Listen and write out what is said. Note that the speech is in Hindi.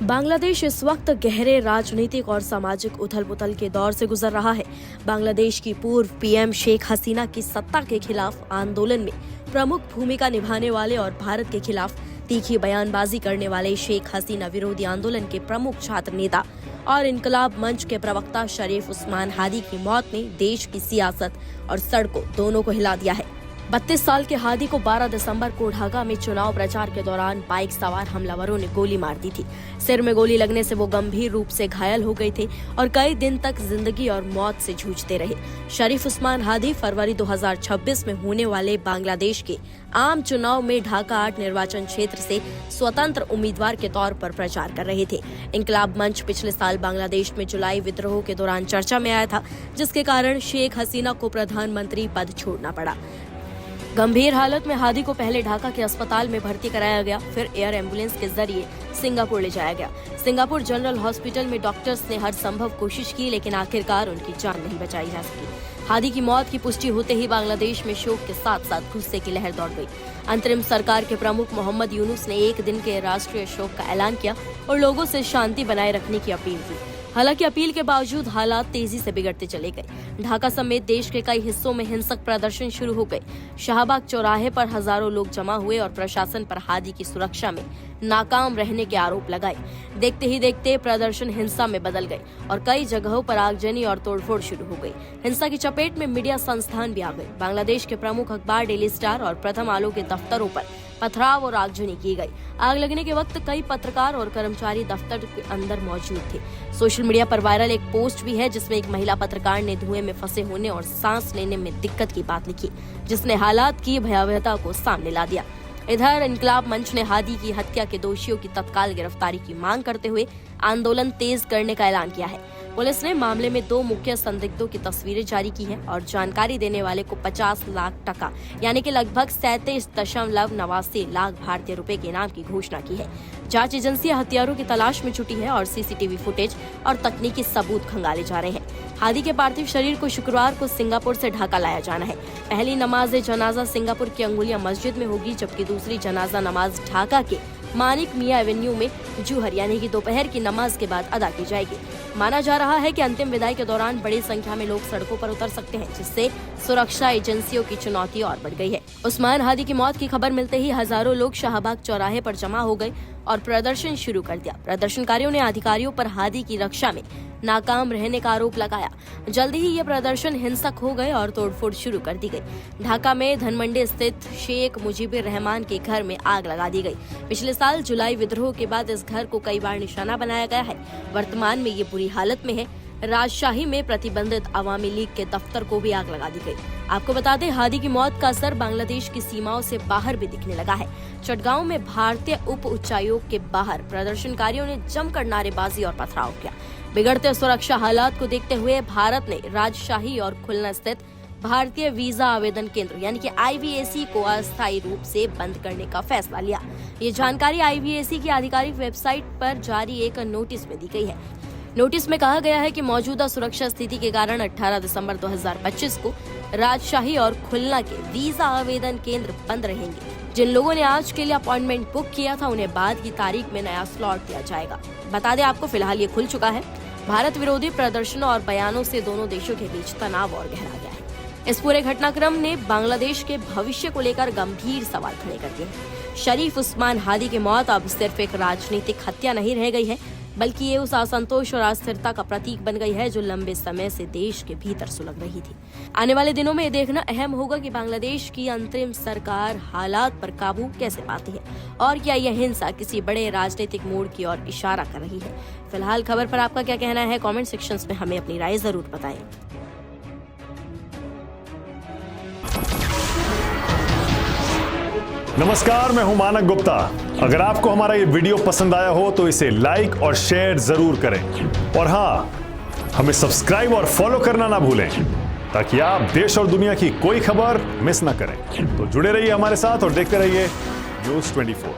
बांग्लादेश इस वक्त गहरे राजनीतिक और सामाजिक उथल-पुथल के दौर से गुजर रहा है। बांग्लादेश की पूर्व पीएम शेख हसीना की सत्ता के खिलाफ आंदोलन में प्रमुख भूमिका निभाने वाले और भारत के खिलाफ तीखी बयानबाजी करने वाले शेख हसीना विरोधी आंदोलन के प्रमुख छात्र नेता और इनकलाब मंच के प्रवक्ता शरीफ उस्मान हादी की मौत ने देश की सियासत और सड़कों दोनों को हिला दिया है। 32 साल के हादी को 12 दिसंबर को ढाका में चुनाव प्रचार के दौरान बाइक सवार हमलावरों ने गोली मार दी थी। सिर में गोली लगने से वो गंभीर रूप से घायल हो गए थे और कई दिन तक जिंदगी और मौत से जूझते रहे। शरीफ उस्मान हादी फरवरी 2026 में होने वाले बांग्लादेश के आम चुनाव में ढाका 8 निर्वाचन क्षेत्र से स्वतंत्र उम्मीदवार के तौर पर प्रचार कर रहे थे। इनकलाब मंच पिछले साल बांग्लादेश में जुलाई विद्रोह के दौरान चर्चा में आया था, जिसके कारण शेख हसीना को प्रधानमंत्री पद छोड़ना पड़ा। गंभीर हालत में हादी को पहले ढाका के अस्पताल में भर्ती कराया गया, फिर एयर एम्बुलेंस के जरिए सिंगापुर ले जाया गया। सिंगापुर जनरल हॉस्पिटल में डॉक्टर्स ने हर संभव कोशिश की, लेकिन आखिरकार उनकी जान नहीं बचाई जा सकी। हादी की मौत की पुष्टि होते ही बांग्लादेश में शोक के साथ साथ गुस्से की लहर दौड़ गई। अंतरिम सरकार के प्रमुख मोहम्मद यूनुस ने एक दिन के राष्ट्रीय शोक का ऐलान किया और लोगों से शांति बनाए रखने की अपील की। हालांकि अपील के बावजूद हालात तेजी से बिगड़ते चले गए। ढाका समेत देश के कई हिस्सों में हिंसक प्रदर्शन शुरू हो गए। शाहबाग चौराहे पर हजारों लोग जमा हुए और प्रशासन पर हादी की सुरक्षा में नाकाम रहने के आरोप लगाए। देखते ही देखते प्रदर्शन हिंसा में बदल गए और कई जगहों पर आगजनी और तोड़फोड़ शुरू हो गई। हिंसा की चपेट में मीडिया संस्थान भी आ गए। बांग्लादेश के प्रमुख अखबार डेली स्टार और प्रथम आलो के दफ्तरों पर पथराव और आगजनी की गई। आग लगने के वक्त कई पत्रकार और कर्मचारी दफ्तर के अंदर मौजूद थे। सोशल मीडिया पर वायरल एक पोस्ट भी है, जिसमें एक महिला पत्रकार ने धुएं में फंसे होने और सांस लेने में दिक्कत की बात लिखी, जिसने हालात की भयावहता को सामने ला दिया। इधर इनकलाब मंच ने हादी की हत्या के दोषियों की तत्काल गिरफ्तारी की मांग करते हुए आंदोलन तेज करने का ऐलान किया है। पुलिस ने मामले में 2 मुख्य संदिग्धों की तस्वीरें जारी की है और जानकारी देने वाले को 50 लाख टका यानी कि लगभग 37.89 लाख भारतीय रुपए के इनाम की घोषणा की है। जांच एजेंसियां हत्यारों की तलाश में जुटी है और सीसीटीवी फुटेज और तकनीकी सबूत खंगाले जा रहे हैं। हादी के पार्थिव शरीर को शुक्रवार को सिंगापुर से ढाका लाया जाना है। पहली नमाज जनाजा सिंगापुर की अंगुलिया मस्जिद में होगी, जबकि दूसरी जनाजा नमाज ढाका के मानिक मिया एवेन्यू में जुहर यानी कि दोपहर की नमाज के बाद अदा की जाएगी। माना जा रहा है कि अंतिम विदाई के दौरान बड़ी संख्या में लोग सड़कों पर उतर सकते हैं, जिससे सुरक्षा एजेंसियों की चुनौती और बढ़ गई है। उस्मान हादी की मौत की खबर मिलते ही हजारों लोग शाहबाग चौराहे पर जमा हो गए और प्रदर्शन शुरू कर दिया। प्रदर्शनकारियों ने अधिकारियों पर हादी की रक्षा में नाकाम रहने का आरोप लगाया। जल्दी ही ये प्रदर्शन हिंसक हो गए और तोड़फोड़ शुरू कर दी गई। ढाका में धनमंडी स्थित शेख मुजीबुर रहमान के घर में आग लगा दी गई। पिछले साल जुलाई विद्रोह के बाद इस घर को कई बार निशाना बनाया गया है। वर्तमान में ये बुरी हालत में है। राजशाही में प्रतिबंधित अवामी लीग के दफ्तर को भी आग लगा दी गई। आपको बता दें, हादी की मौत का असर बांग्लादेश की सीमाओं से बाहर भी दिखने लगा है। चटगांव में भारतीय उप उच्चायोग के बाहर प्रदर्शनकारियों ने जमकर नारेबाजी और पथराव किया। बिगड़ते सुरक्षा हालात को देखते हुए भारत ने राजशाही और खुलना स्थित भारतीय वीजा आवेदन केंद्र यानी कि IVAC को अस्थायी रूप से बंद करने का फैसला लिया। ये जानकारी IVAC की आधिकारिक वेबसाइट पर जारी एक नोटिस में दी गई है। नोटिस में कहा गया है कि मौजूदा सुरक्षा स्थिति के कारण 18 दिसंबर 2025 को राजशाही और खुलना के वीजा आवेदन केंद्र बंद रहेंगे। जिन लोगों ने आज के लिए अपॉइंटमेंट बुक किया था, उन्हें बाद की तारीख में नया स्लॉट दिया जाएगा। बता दें आपको, फिलहाल ये खुल चुका है। भारत विरोधी प्रदर्शनों और बयानों से दोनों देशों के बीच तनाव और गहरा गया है। इस पूरे घटनाक्रम ने बांग्लादेश के भविष्य को लेकर गंभीर सवाल खड़े कर दिए हैं। शरीफ उस्मान हादी की मौत अब सिर्फ एक राजनीतिक हत्या नहीं रह गई है, बल्कि ये उस असंतोष और अस्थिरता का प्रतीक बन गई है जो लंबे समय से देश के भीतर सुलग रही थी। आने वाले दिनों में ये देखना अहम होगा कि बांग्लादेश की अंतरिम सरकार हालात पर काबू कैसे पाती है और क्या यह हिंसा किसी बड़े राजनीतिक मोड़ की ओर इशारा कर रही है। फिलहाल खबर पर आपका क्या कहना है, कमेंट सेक्शन में हमें अपनी राय जरूर बताएं। नमस्कार, मैं हूं मानक गुप्ता। अगर आपको हमारा ये वीडियो पसंद आया हो तो इसे लाइक और शेयर जरूर करें और हाँ, हमें सब्सक्राइब और फॉलो करना ना भूलें, ताकि आप देश और दुनिया की कोई खबर मिस ना करें। तो जुड़े रहिए हमारे साथ और देखते रहिए न्यूज़ 24।